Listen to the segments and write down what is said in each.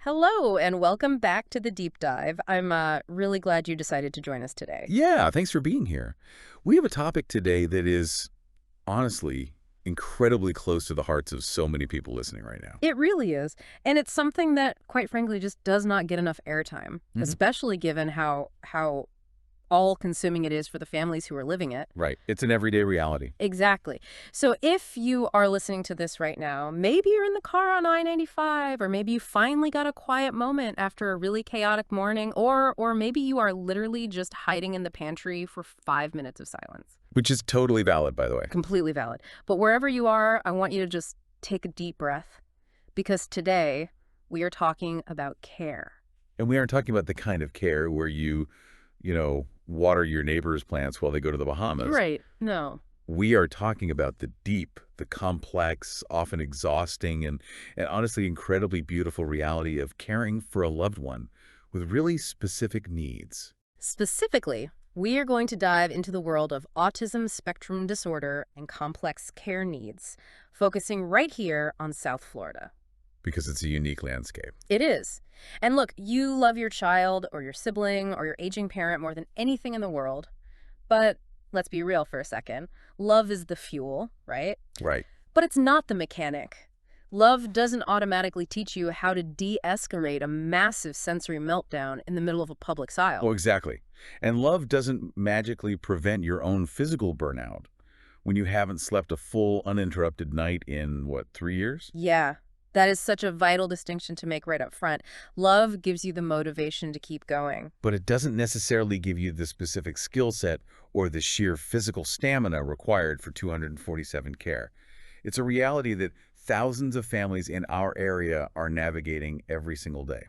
Hello, and welcome back to the deep dive. I'm really glad you decided to join us today. Yeah, thanks for being here. We have a topic today that is honestly incredibly close to the hearts of so many people listening right now. It really is. And it's something that, quite frankly, just does not get enough airtime, hmm especially given how all-consuming it is for the families who are living it. Right. It's an everyday reality. Exactly. So if you are listening to this right now, maybe you're in the car on I-95, or maybe you finally got a quiet moment after a really chaotic morning, or maybe you are literally just hiding in the pantry for 5 minutes of silence. Which is totally valid, by the way. Completely valid. But wherever you are, I want you to just take a deep breath because today we are talking about care. And we aren't talking about the kind of care where you water your neighbor's plants while they go to the Bahamas. Right. No. We are talking about the deep, the complex, often exhausting, and honestly incredibly beautiful reality of caring for a loved one with really specific needs. Specifically, we are going to dive into the world of autism spectrum disorder and complex care needs, focusing right here on South Florida. Because it's a unique landscape. It is. And look, you love your child or your sibling or your aging parent more than anything in the world. But let's be real for a second. Love is the fuel, right? Right. But it's not the mechanic. Love doesn't automatically teach you how to de-escalate a massive sensory meltdown in the middle of a public Oh, aisle. exactly. And love doesn't magically prevent your own physical burnout when you haven't slept a full, uninterrupted night in, what, 3 years? Yeah, that is such a vital distinction to make right up front. Love gives you the motivation to keep going. But it doesn't necessarily give you the specific skill set or the sheer physical stamina required for 247 care. It's a reality that thousands of families in our area are navigating every single day,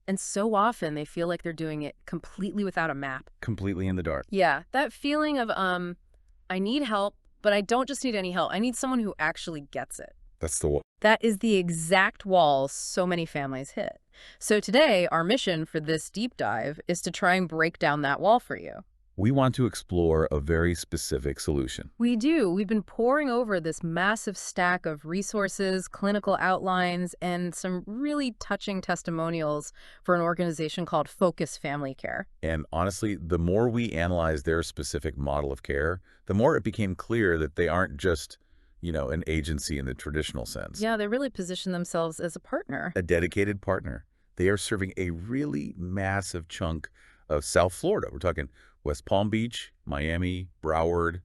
And so often they feel like they're doing it completely without a map. completely in the dark. Yeah, that feeling of, I need help, but I don't just need any help. I need someone who actually gets it. That's the That is the exact wall so many families hit. So today, our mission for this deep dive is to try and break down that wall for you. We want to explore a very specific solution. We do. We've been poring over this massive stack of resources, clinical outlines, and some really touching testimonials for an organization called Focus Family Care. And honestly, the more we analyzed their specific model of care, the more it became clear that they aren't just, an agency in the traditional sense. Yeah, they really position themselves as a partner. A dedicated partner. They are serving a really massive chunk of South Florida. We're talking West Palm Beach, Miami, Broward,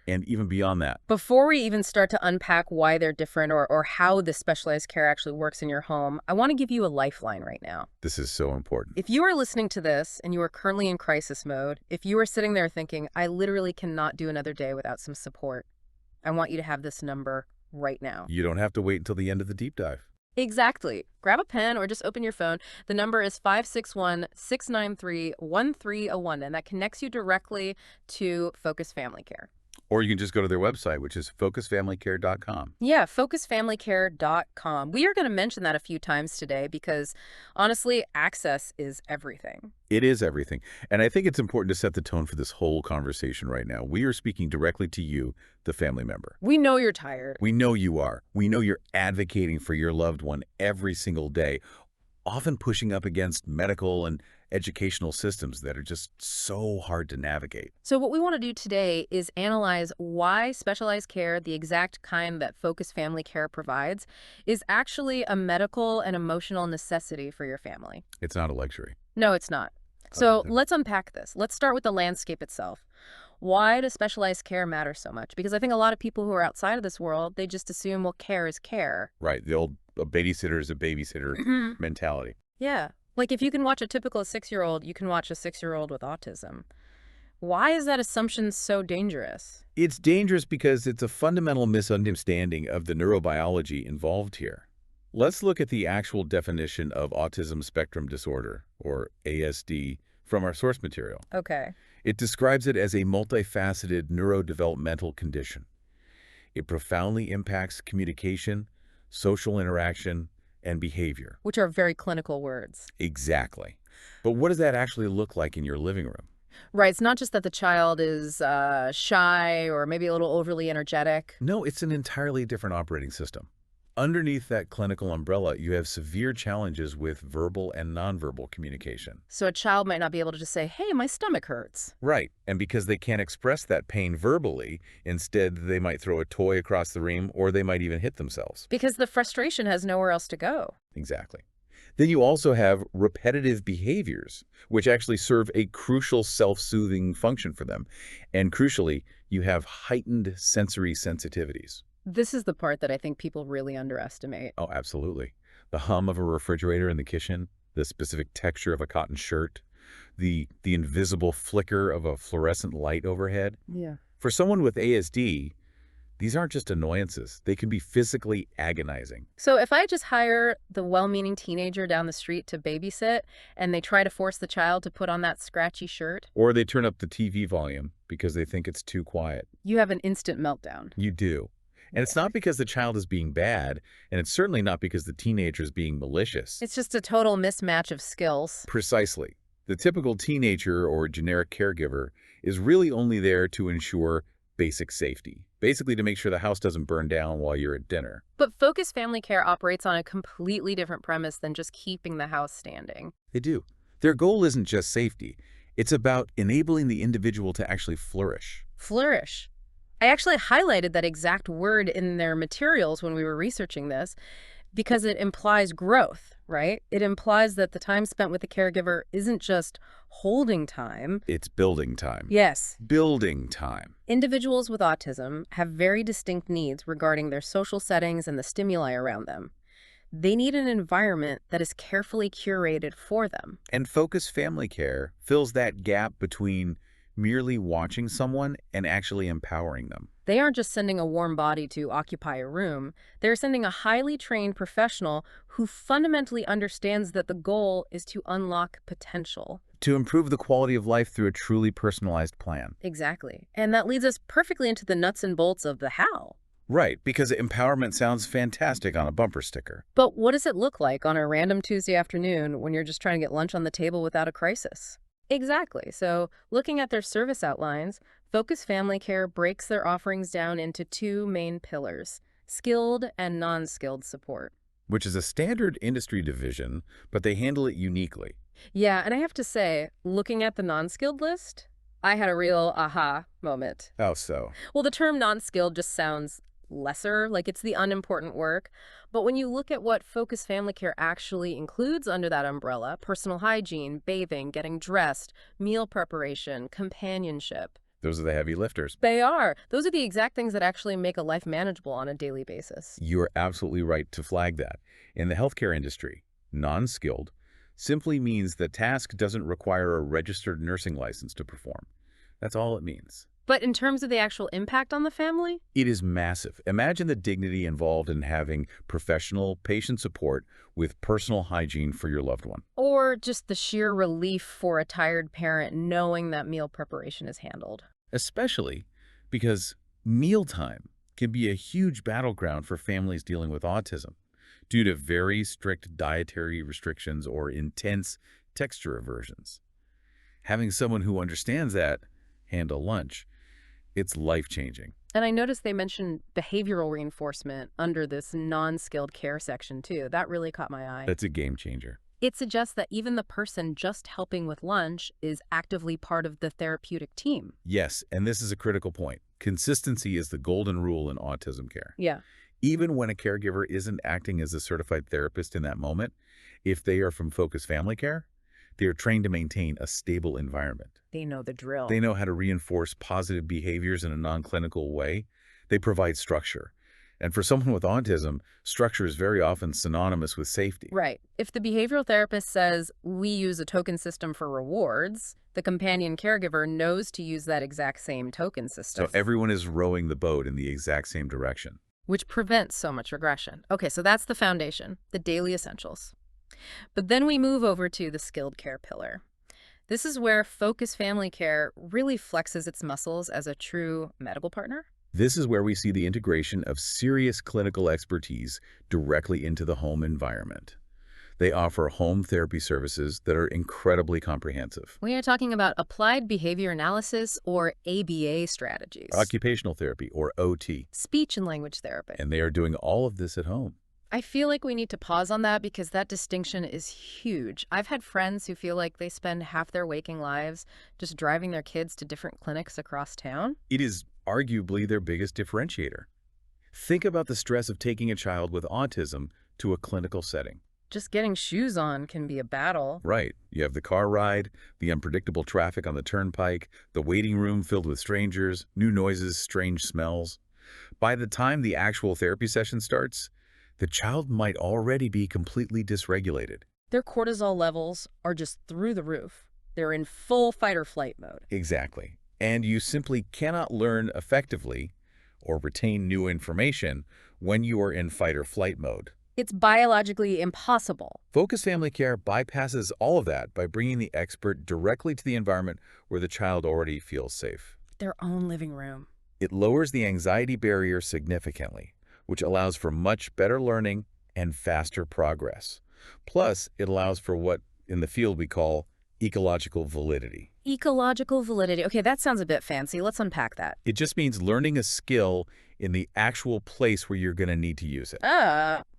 and even beyond that. Before we even start to unpack why they're different or how this specialized care actually works in your home, I want to give you a lifeline right now. This is so important. If you are listening to this and you are currently in crisis mode, if you are sitting there thinking, I literally cannot do another day without some support, I want you to have this number right now. You don't have to wait until the end of the deep dive. Exactly. Grab a pen or just open your phone. The number is 561-693-1301, and that connects you directly to Focus Family Care. Or you can just go to their website, which is focusfamilycare.com. Yeah, focusfamilycare.com. We are going to mention that a few times today because, honestly, access is everything. It is everything. And I think it's important to set the tone for this whole conversation right now. We are speaking directly to you, the family member. We know you're tired. We know you are. We know you're advocating for your loved one every single day, often pushing up against medical and educational systems that are just so hard to navigate. So what we want to do today is analyze why specialized care, the exact kind that Focus Family Care provides, is actually a medical and emotional necessity for your family. It's not a luxury. No, it's not. So let's unpack this. Let's start with the landscape itself. Why does specialized care matter so much? Because I think a lot of people who are outside of this world, they just assume, well, care is care. Right. The old a babysitter is a babysitter mentality. Yeah. Like if you can watch a typical 6-year-old, you can watch a 6-year-old with autism. Why is that assumption so dangerous? It's dangerous because it's a fundamental misunderstanding of the neurobiology involved here. Let's look at the actual definition of autism spectrum disorder, or ASD, from our source material. Okay. It describes it as a multifaceted neurodevelopmental condition. It profoundly impacts communication, social interaction, and behavior. Which are very clinical words. Exactly. But what does that actually look like in your living room? Right. It's not just that the child is shy or maybe a little overly energetic. No, it's an entirely different operating system. Underneath that clinical umbrella, you have severe challenges with verbal and nonverbal communication. So a child might not be able to just say, hey, my stomach hurts. Right, and because they can't express that pain verbally, instead they might throw a toy across the room or they might even hit themselves. Because the frustration has nowhere else to go. Exactly. Then you also have repetitive behaviors, which actually serve a crucial self-soothing function for them. And crucially, you have heightened sensory sensitivities. This is the part that I think people really underestimate. Oh, absolutely. The hum of a refrigerator in the kitchen, the specific texture of a cotton shirt, the invisible flicker of a fluorescent light overhead. Yeah. For someone with ASD, these aren't just annoyances. They can be physically agonizing. So if I just hire the well-meaning teenager down the street to babysit and they try to force the child to put on that scratchy shirt, Or they turn up the TV volume because they think it's too quiet. you have an instant meltdown. You do. And it's not because the child is being bad, and it's certainly not because the teenager is being malicious. It's just a total mismatch of skills. Precisely. The typical teenager or generic caregiver is really only there to ensure basic safety, basically to make sure the house doesn't burn down while you're at dinner. But focused family care operates on a completely different premise than just keeping the house standing. They do. Their goal isn't just safety. It's about enabling the individual to actually flourish. Flourish. I actually highlighted that exact word in their materials when we were researching this because it implies growth, right? It implies that the time spent with the caregiver isn't just holding time. It's building time. Yes, Building time. individuals with autism have very distinct needs regarding their social settings and the stimuli around them. They need an environment that is carefully curated for them. And focused family care fills that gap between merely watching someone and actually empowering them. They aren't just sending a warm body to occupy a room. They're sending a highly trained professional who fundamentally understands that the goal is to unlock potential. To improve the quality of life through a truly personalized plan. Exactly. And that leads us perfectly into the nuts and bolts of the how. Right, because empowerment sounds fantastic on a bumper sticker. But what does it look like on a random Tuesday afternoon when you're just trying to get lunch on the table without a crisis? Exactly. So looking at their service outlines, Focus Family Care breaks their offerings down into two main pillars: skilled and non-skilled support. Which is a standard industry division, but they handle it uniquely. Yeah, and I have to say, looking at the non-skilled list, I had a real aha moment. How so? Well, the term non-skilled just sounds lesser, like it's the unimportant work. But when you look at what Focus Family Care actually includes under that umbrella, personal hygiene, bathing, getting dressed, meal preparation, companionship, Those are the heavy lifters. they are. Those are the exact things that actually make a life manageable on a daily basis. You're absolutely right to flag that. In the healthcare industry, non-skilled simply means the task doesn't require a registered nursing license to perform. That's all it means. But in terms of the actual impact on the family, It is massive. Imagine the dignity involved in having professional patient support with personal hygiene for your loved one. or just the sheer relief for a tired parent knowing that meal preparation is handled. Especially because mealtime can be a huge battleground for families dealing with autism due to very strict dietary restrictions or intense texture aversions. Having someone who understands that handle lunch, it's life-changing. And I noticed they mentioned behavioral reinforcement under this non-skilled care section too. That really caught my eye. That's a game changer. It suggests that even the person just helping with lunch is actively part of the therapeutic team. Yes, and this is a critical point. Consistency is the golden rule in autism care. Yeah. Even when a caregiver isn't acting as a certified therapist in that moment, if they are from Focus Family Care, they are trained to maintain a stable environment. They know the drill. They know how to reinforce positive behaviors in a non-clinical way. They provide structure. And for someone with autism, structure is very often synonymous with safety. Right. If the behavioral therapist says, we use a token system for rewards, the companion caregiver knows to use that exact same token system. So everyone is rowing the boat in the exact same direction. Which prevents so much regression. Okay, so that's the foundation, the daily essentials. But then we move over to the skilled care pillar. This is where Focus Family Care really flexes its muscles as a true medical partner. This is where we see the integration of serious clinical expertise directly into the home environment. They offer home therapy services that are incredibly comprehensive. We are talking about applied behavior analysis, or ABA strategies, Occupational therapy, or OT, speech and language therapy. and they are doing all of this at home. I feel like we need to pause on that because that distinction is huge. I've had friends who feel like they spend half their waking lives just driving their kids to different clinics across town. It is arguably their biggest differentiator. Think about the stress of taking a child with autism to a clinical setting. Just getting shoes on can be a battle. Right. You have the car ride, the unpredictable traffic on the turnpike, the waiting room filled with strangers, new noises, strange smells. By the time the actual therapy session starts, the child might already be completely dysregulated. Their cortisol levels are just through the roof. They're in full fight or flight mode. Exactly. And you simply cannot learn effectively or retain new information when you are in fight or flight mode. It's biologically impossible. Focused Family Care bypasses all of that by bringing the expert directly to the environment where the child already feels safe. Their own living room. It lowers the anxiety barrier significantly, which allows for much better learning and faster progress. Plus, it allows for what in the field we call ecological validity. Ecological validity. Okay, that sounds a bit fancy. Let's unpack that. It just means learning a skill in the actual place where you're going to need to use it.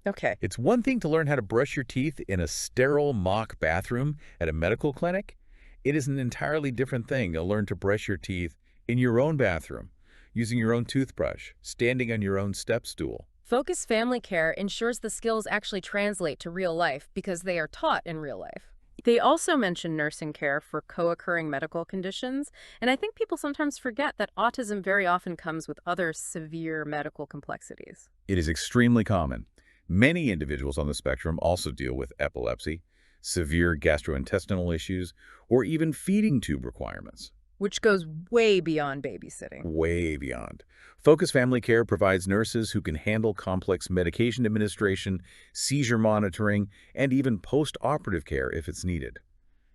Okay. It's one thing to learn how to brush your teeth in a sterile mock bathroom at a medical clinic. It is an entirely different thing to learn to brush your teeth in your own bathroom, using your own toothbrush, standing on your own step stool. Focused Family Care ensures the skills actually translate to real life because they are taught in real life. They also mention nursing care for co-occurring medical conditions, and I think people sometimes forget that autism very often comes with other severe medical complexities. It is extremely common. Many individuals on the spectrum also deal with epilepsy, severe gastrointestinal issues, or even feeding tube requirements. Which goes way beyond babysitting. Way beyond. Focus Family Care provides nurses who can handle complex medication administration, seizure monitoring, and even post-operative care if it's needed.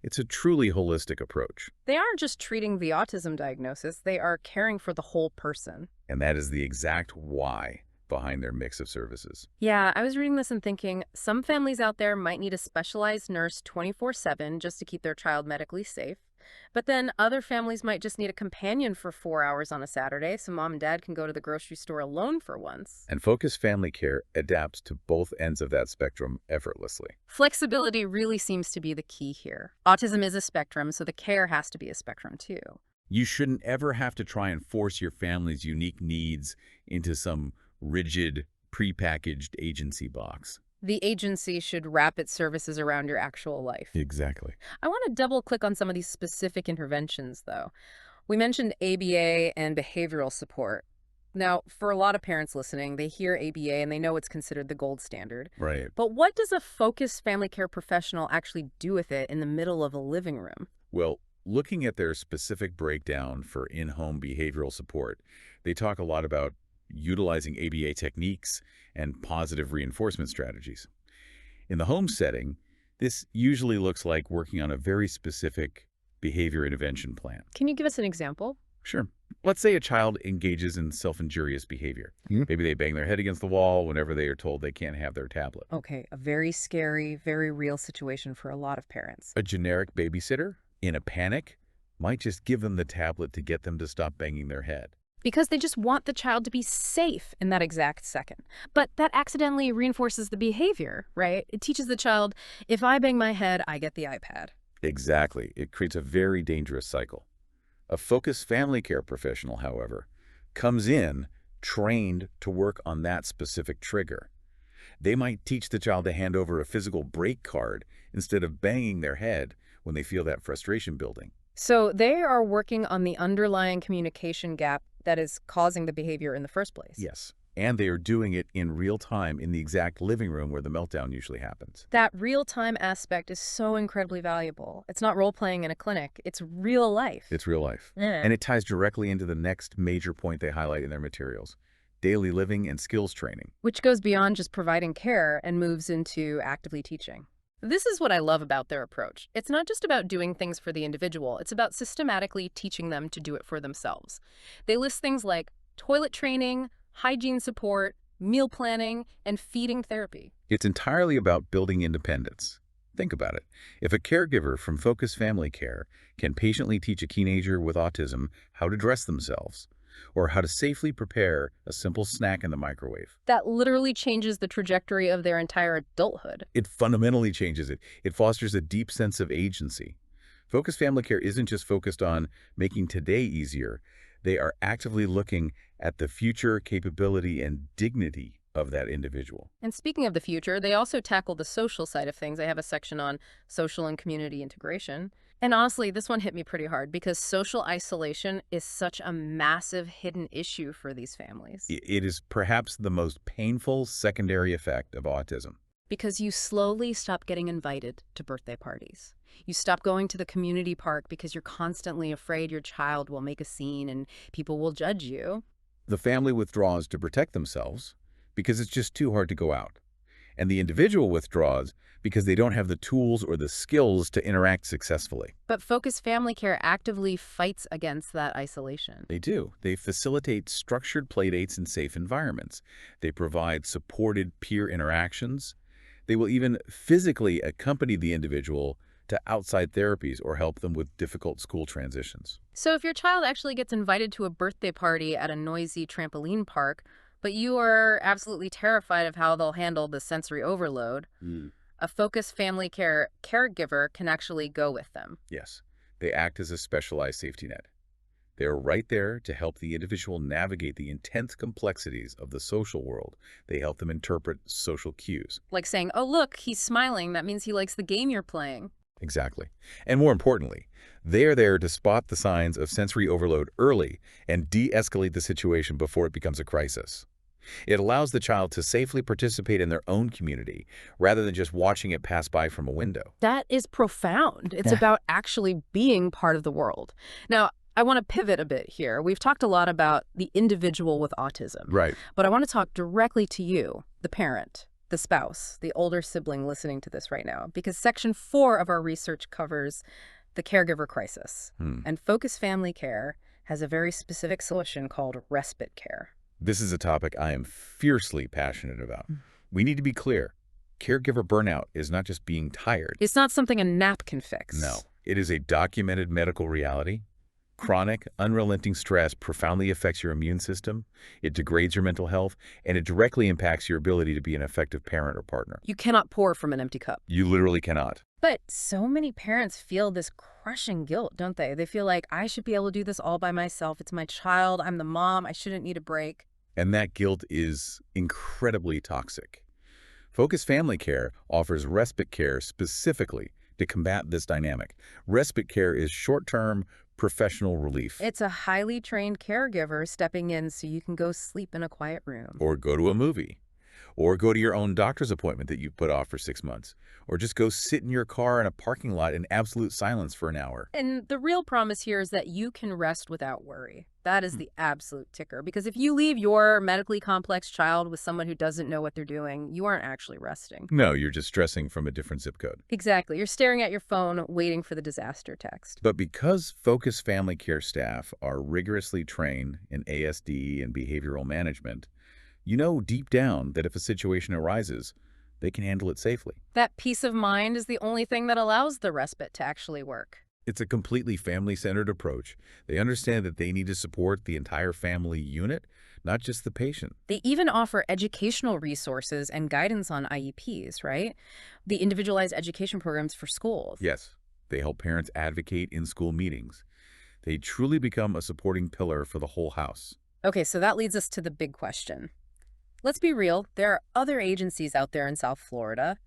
It's a truly holistic approach. They aren't just treating the autism diagnosis, they are caring for the whole person. And that is the exact why behind their mix of services. Yeah, I was reading this and thinking, some families out there might need a specialized nurse 24/7 just to keep their child medically safe. But then other families might just need a companion for 4 hours on a Saturday so mom and dad can go to the grocery store alone for once. And Focus Family Care adapts to both ends of that spectrum effortlessly. Flexibility really seems to be the key here. Autism is a spectrum, so the care has to be a spectrum too. You shouldn't ever have to try and force your family's unique needs into some rigid, prepackaged agency box. The agency should wrap its services around your actual life. Exactly. I want to double click on some of these specific interventions, though. We mentioned ABA and behavioral support. Now, for a lot of parents listening, they hear ABA and they know it's considered the gold standard. Right. But what does a focused family care professional actually do with it in the middle of a living room? Well, looking at their specific breakdown for in-home behavioral support, they talk a lot about utilizing ABA techniques and positive reinforcement strategies. In the home setting, this usually looks like working on a very specific behavior intervention plan. Can you give us an example? Sure. Let's say a child engages in self-injurious behavior. Maybe they bang their head against the wall whenever they are told they can't have their tablet. Okay, a very scary, very real situation for a lot of parents. A generic babysitter, in a panic, might just give them the tablet to get them to stop banging their head. Because they just want the child to be safe in that exact second. But that accidentally reinforces the behavior, right? It teaches the child, if I bang my head, I get the iPad. Exactly. It creates a very dangerous cycle. A focused family care professional, however, comes in trained to work on that specific trigger. They might teach the child to hand over a physical break card instead of banging their head when they feel that frustration building. So they are working on the underlying communication gap that is causing the behavior in the first place. Yes. And they are doing it in real time in the exact living room where the meltdown usually happens. That real-time aspect is so incredibly valuable. It's not role-playing in a clinic. It's real life. It's real life. Yeah. And it ties directly into the next major point they highlight in their materials: daily living and skills training. Which goes beyond just providing care and moves into actively teaching. This is what I love about their approach. It's not just about doing things for the individual. It's about systematically teaching them to do it for themselves. They list things like toilet training, hygiene support, meal planning, and feeding therapy. It's entirely about building independence. Think about it. If a caregiver from Focus Family Care can patiently teach a teenager with autism how to dress themselves, or how to safely prepare a simple snack in the microwave, That literally changes the trajectory of their entire adulthood. it fundamentally changes it. It fosters a deep sense of agency. Focus Family Care isn't just focused on making today easier. They are actively looking at the future capability and dignity of that individual. And speaking of the future, they also tackle the social side of things. I have a section on social and community integration. And honestly, this one hit me pretty hard because social isolation is such a massive hidden issue for these families. It is perhaps the most painful secondary effect of autism. Because you slowly stop getting invited to birthday parties. You stop going to the community park because you're constantly afraid your child will make a scene and people will judge you. The family withdraws to protect themselves because it's just too hard to go out. And the individual withdraws because they don't have the tools or the skills to interact successfully. But Focus Family Care actively fights against that isolation. They do. They facilitate structured playdates in safe environments. They provide supported peer interactions. They will even physically accompany the individual to outside therapies or help them with difficult school transitions. So if your child actually gets invited to a birthday party at a noisy trampoline park, but you are absolutely terrified of how they'll handle the sensory overload, a Focus Family Care caregiver can actually go with them. Yes, they act as a specialized safety net. They are right there to help the individual navigate the intense complexities of the social world. They help them interpret social cues. Like saying, oh, look, he's smiling. That means he likes the game you're playing. Exactly. And more importantly, they are there to spot the signs of sensory overload early and de-escalate the situation before it becomes a crisis. It allows the child to safely participate in their own community rather than just watching it pass by from a window. That is profound. It's about actually being part of the world. Now, I want to pivot a bit here. We've talked a lot about the individual with autism. Right. But I want to talk directly to you, the parent, the spouse, the older sibling listening to this right now, because Section 4 of our research covers the caregiver crisis. And Focus Family Care has a very specific solution called respite care. This is a topic I am fiercely passionate about. We need to be clear. Caregiver burnout is not just being tired. It's not something a nap can fix. No, it is a documented medical reality. Chronic, unrelenting stress profoundly affects your immune system, it degrades your mental health, and it directly impacts your ability to be an effective parent or partner. You cannot pour from an empty cup. You literally cannot. But so many parents feel this crushing guilt, don't they? They feel like, I should be able to do this all by myself. It's my child. I'm the mom. I shouldn't need a break. And that guilt is incredibly toxic. Focus Family Care offers respite care specifically to combat this dynamic. Respite care is short-term, professional relief. It's a highly trained caregiver stepping in so you can go sleep in a quiet room. Or go to a movie. Or go to your own doctor's appointment that you've put off for 6 months. Or just go sit in your car in a parking lot in absolute silence for an hour. And the real promise here is that you can rest without worry. That is the absolute ticker. Because if you leave your medically complex child with someone who doesn't know what they're doing, you aren't actually resting. No, you're just stressing from a different zip code. Exactly. You're staring at your phone, waiting for the disaster text. But because Focus Family Care staff are rigorously trained in ASD and behavioral management, you know deep down that if a situation arises, they can handle it safely. That peace of mind is the only thing that allows the respite to actually work. It's a completely family-centered approach. They understand that they need to support the entire family unit, not just the patient. They even offer educational resources and guidance on IEPs, right? The individualized education programs for schools. Yes, they help parents advocate in school meetings. They truly become a supporting pillar for the whole house. Okay, so that leads us to the big question. Let's be real, there are other agencies out there in South Florida.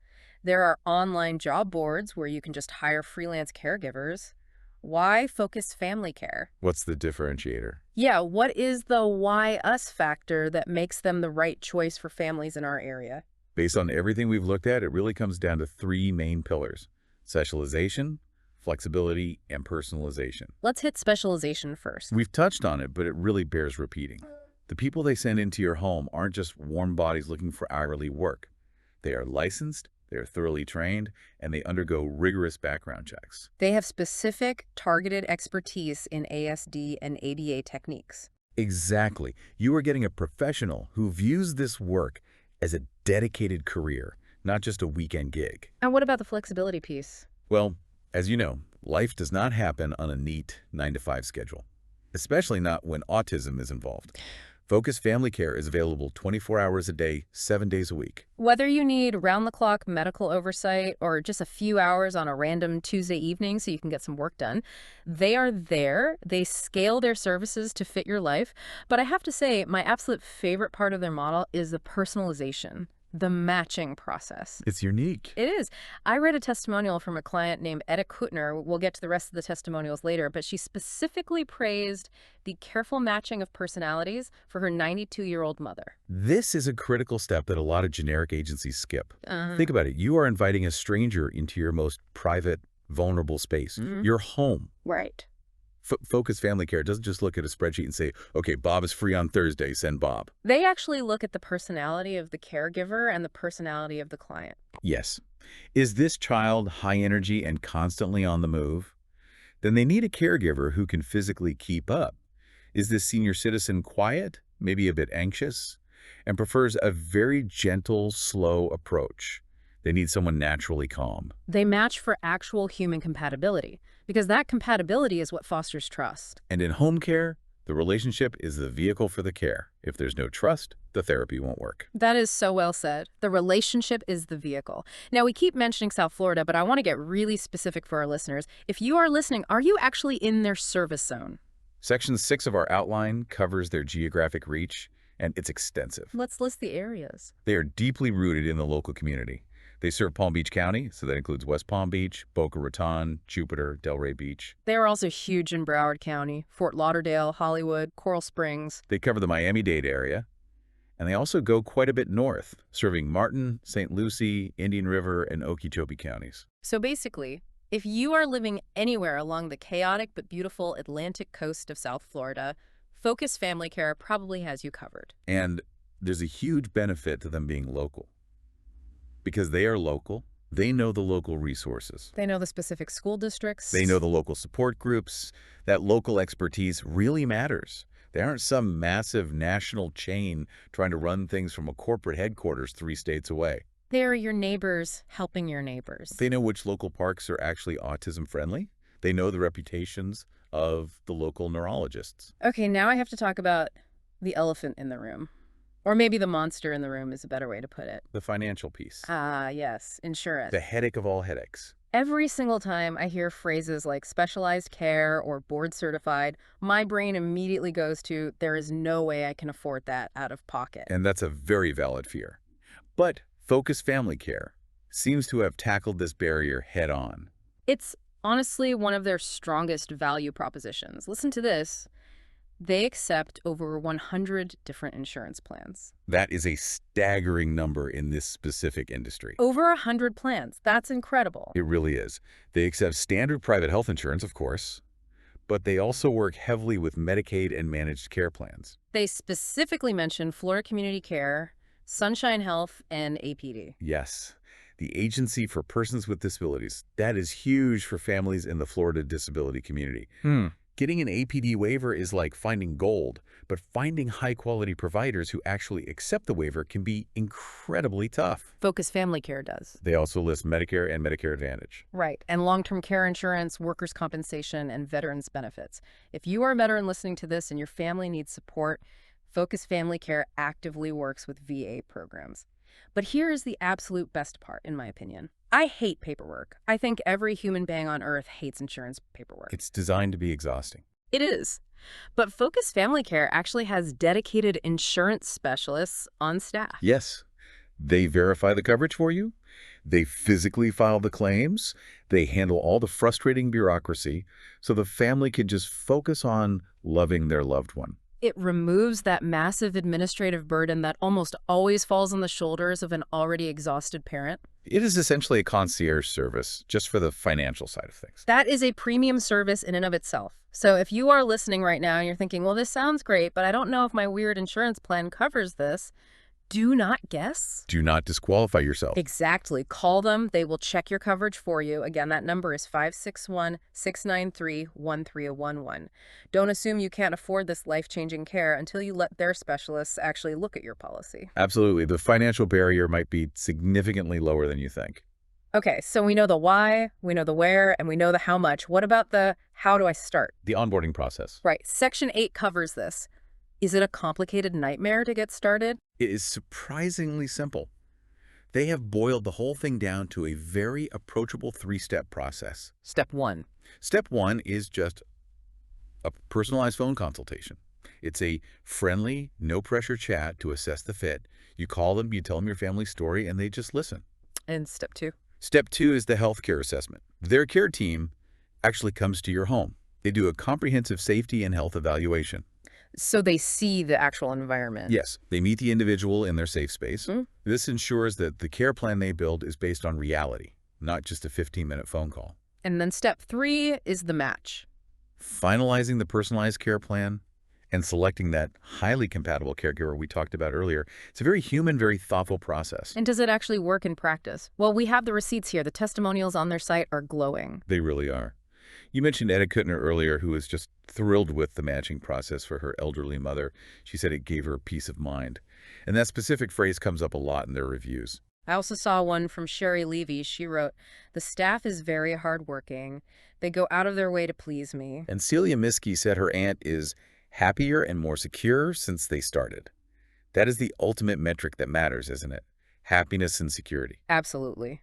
There are online job boards where you can just hire freelance caregivers. Why Focus Family Care? What's the differentiator? Yeah, what is the why us factor that makes them the right choice for families in our area? Based on everything we've looked at, it really comes down to 3 main pillars: specialization, flexibility, and personalization. Let's hit specialization first. We've touched on it, but it really bears repeating. The people they send into your home aren't just warm bodies looking for hourly work. They are licensed, they are thoroughly trained, and they undergo rigorous background checks. They have specific, targeted expertise in ASD and ABA techniques. Exactly. You are getting a professional who views this work as a dedicated career, not just a weekend gig. And what about the flexibility piece? Well, as you know, life does not happen on a neat 9-to-5 schedule, especially not when autism is involved. Focus Family Care is available 24 hours a day, 7 days a week. Whether you need round-the-clock medical oversight or just a few hours on a random Tuesday evening so you can get some work done, they are there. They scale their services to fit your life. But I have to say, my absolute favorite part of their model is the personalization, the matching process. It's unique. It is. I read a testimonial from a client named Etta Kutner. We'll get to the rest of the testimonials later, but she specifically praised the careful matching of personalities for her 92-year-old mother. This is a critical step that a lot of generic agencies skip. Think about it. You are inviting a stranger into your most private, vulnerable space, your home. Right. Focus Family Care doesn't just look at a spreadsheet and say, okay, Bob is free on Thursday, send Bob. They actually look at the personality of the caregiver and the personality of the client. Yes. Is this child high energy and constantly on the move? Then they need a caregiver who can physically keep up. Is this senior citizen quiet, maybe a bit anxious, and prefers a very gentle, slow approach? They need someone naturally calm. They match for actual human compatibility, because that compatibility is what fosters trust. And in home care, the relationship is the vehicle for the care. If there's no trust, the therapy won't work. That is so well said. The relationship is the vehicle. Now, we keep mentioning South Florida, but I want to get really specific for our listeners. If you are listening, are you actually in their service zone? Section 6 of our outline covers their geographic reach, and it's extensive. Let's list the areas. They are deeply rooted in the local community. They serve Palm Beach County, so that includes West Palm Beach, Boca Raton, Jupiter, Delray Beach. They are also huge in Broward County, Fort Lauderdale, Hollywood, Coral Springs. They cover the Miami-Dade area, and they also go quite a bit north, serving Martin, St. Lucie, Indian River, and Okeechobee counties. So basically, if you are living anywhere along the chaotic but beautiful Atlantic coast of South Florida, Focus Family Care probably has you covered. And there's a huge benefit to them being local. Because they are local, they know the local resources. They know the specific school districts. They know the local support groups. That local expertise really matters. They aren't some massive national chain trying to run things from a corporate headquarters 3 states away. They are your neighbors helping your neighbors. They know which local parks are actually autism-friendly. They know the reputations of the local neurologists. Okay, now I have to talk about the elephant in the room. Or maybe the monster in the room is a better way to put it. The financial piece. Ah, yes, insurance. The headache of all headaches. Every single time I hear phrases like specialized care or board certified, my brain immediately goes to, there is no way I can afford that out of pocket. And that's a very valid fear. But Focus Family Care seems to have tackled this barrier head on. It's honestly one of their strongest value propositions. Listen to this. They accept over 100 different insurance plans. That is a staggering number in this specific industry. Over 100 plans. That's incredible. It really is. They accept standard private health insurance, of course, but they also work heavily with Medicaid and managed care plans. They specifically mention Florida Community Care, Sunshine Health, and APD. Yes, the Agency for Persons with Disabilities. That is huge for families in the Florida disability community. Getting an APD waiver is like finding gold, but finding high-quality providers who actually accept the waiver can be incredibly tough. Focus Family Care does. They also list Medicare and Medicare Advantage. Right, and long-term care insurance, workers' compensation, and veterans benefits. If you are a veteran listening to this and your family needs support, Focus Family Care actively works with VA programs. But here is the absolute best part, in my opinion. I hate paperwork. I think every human being on earth hates insurance paperwork. It's designed to be exhausting. It is. But Focus Family Care actually has dedicated insurance specialists on staff. Yes. They verify the coverage for you. They physically file the claims. They handle all the frustrating bureaucracy so the family can just focus on loving their loved one. It removes that massive administrative burden that almost always falls on the shoulders of an already exhausted parent. It is essentially a concierge service, just for the financial side of things. That is a premium service in and of itself. So if you are listening right now and you're thinking, well, this sounds great, but I don't know if my weird insurance plan covers this, Do not guess? Do not disqualify yourself. Exactly. Call them. They will check your coverage for you. Again, that number is 561-693-1311. Don't assume you can't afford this life-changing care until you let their specialists actually look at your policy. Absolutely. The financial barrier might be significantly lower than you think. Okay, so we know the why, we know the where, and we know the how much. What about the how do I start? The onboarding process. Right. Section 8 covers this. Is it a complicated nightmare to get started? It is surprisingly simple. They have boiled the whole thing down to a very approachable three-step process. Step 1. Step 1 is just a personalized phone consultation. It's a friendly, no-pressure chat to assess the fit. You call them, you tell them your family story, and they just listen. And step 2. Step 2 is the healthcare assessment. Their care team actually comes to your home. They do a comprehensive safety and health evaluation. So they see the actual environment. Yes, they meet the individual in their safe space. Mm. This ensures that the care plan they build is based on reality, not just a 15-minute phone call. And then step 3 is the match. Finalizing the personalized care plan and selecting that highly compatible caregiver we talked about earlier. It's a very human, very thoughtful process. And does it actually work in practice? Well, we have the receipts here. The testimonials on their site are glowing. They really are. You mentioned Etta Kuttner earlier, who was just thrilled with the matching process for her elderly mother. She said it gave her peace of mind. And that specific phrase comes up a lot in their reviews. I also saw one from Sherry Levy. She wrote, "The staff is very hardworking. They go out of their way to please me." And Celia Miskey said her aunt is happier and more secure since they started. That is the ultimate metric that matters, isn't it? Happiness and security. Absolutely.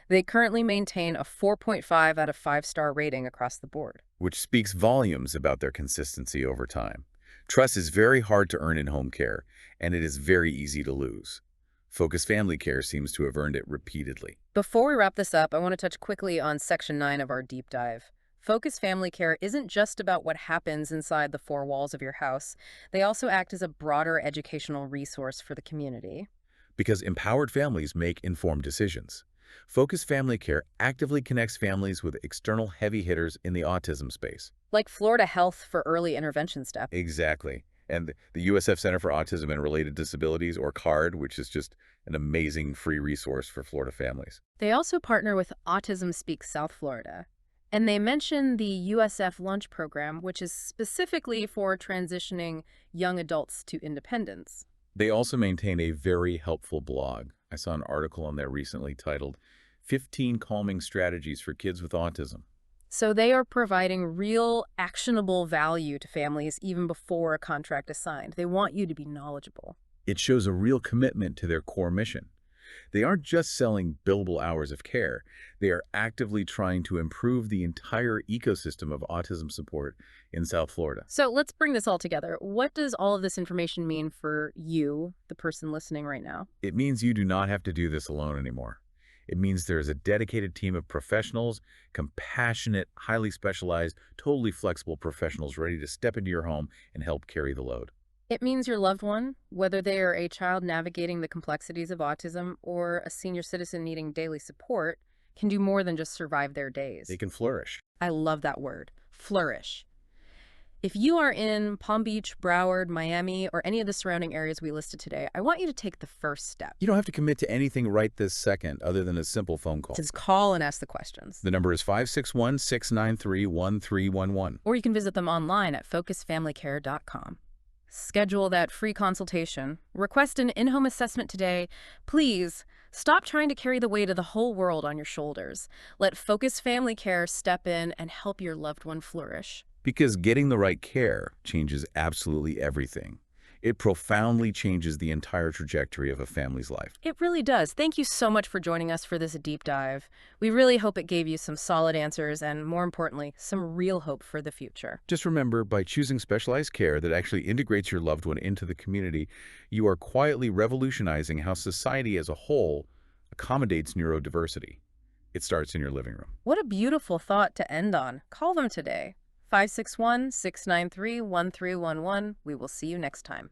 They currently maintain a 4.5 out of 5-star rating across the board. Which speaks volumes about their consistency over time. Trust is very hard to earn in home care, and it is very easy to lose. Focus Family Care seems to have earned it repeatedly. Before we wrap this up, I want to touch quickly on Section 9 of our deep dive. Focus Family Care isn't just about what happens inside the four walls of your house. They also act as a broader educational resource for the community. Because empowered families make informed decisions. Focus Family Care actively connects families with external heavy hitters in the autism space. Like Florida Health for Early Intervention Step. Exactly. And the USF Center for Autism and Related Disabilities, or CARD, which is just an amazing free resource for Florida families. They also partner with Autism Speaks South Florida. And they mention the USF Lunch Program, which is specifically for transitioning young adults to independence. They also maintain a very helpful blog. I saw an article on there recently titled 15 Calming Strategies for Kids with Autism. So they are providing real, actionable value to families even before a contract is signed. They want you to be knowledgeable. It shows a real commitment to their core mission. They aren't just selling billable hours of care. They are actively trying to improve the entire ecosystem of autism support in South Florida. So let's bring this all together. What does all of this information mean for you, the person listening right now? It means you do not have to do this alone anymore. It means there is a dedicated team of professionals, compassionate, highly specialized, totally flexible professionals ready to step into your home and help carry the load. It means your loved one, whether they are a child navigating the complexities of autism or a senior citizen needing daily support, can do more than just survive their days. They can flourish. I love that word, flourish. If you are in Palm Beach, Broward, Miami, or any of the surrounding areas we listed today, I want you to take the first step. You don't have to commit to anything right this second other than a simple phone call. Just call and ask the questions. The number is 561-693-1311. Or you can visit them online at focusfamilycare.com. Schedule that free consultation. Request an in-home assessment today. Please, stop trying to carry the weight of the whole world on your shoulders. Let Focus Family Care step in and help your loved one flourish. Because getting the right care changes absolutely everything. It profoundly changes the entire trajectory of a family's life. It really does. Thank you so much for joining us for this deep dive. We really hope it gave you some solid answers and, more importantly, some real hope for the future. Just remember, by choosing specialized care that actually integrates your loved one into the community, you are quietly revolutionizing how society as a whole accommodates neurodiversity. It starts in your living room. What a beautiful thought to end on. Call them today. 561-693-1311. We will see you next time.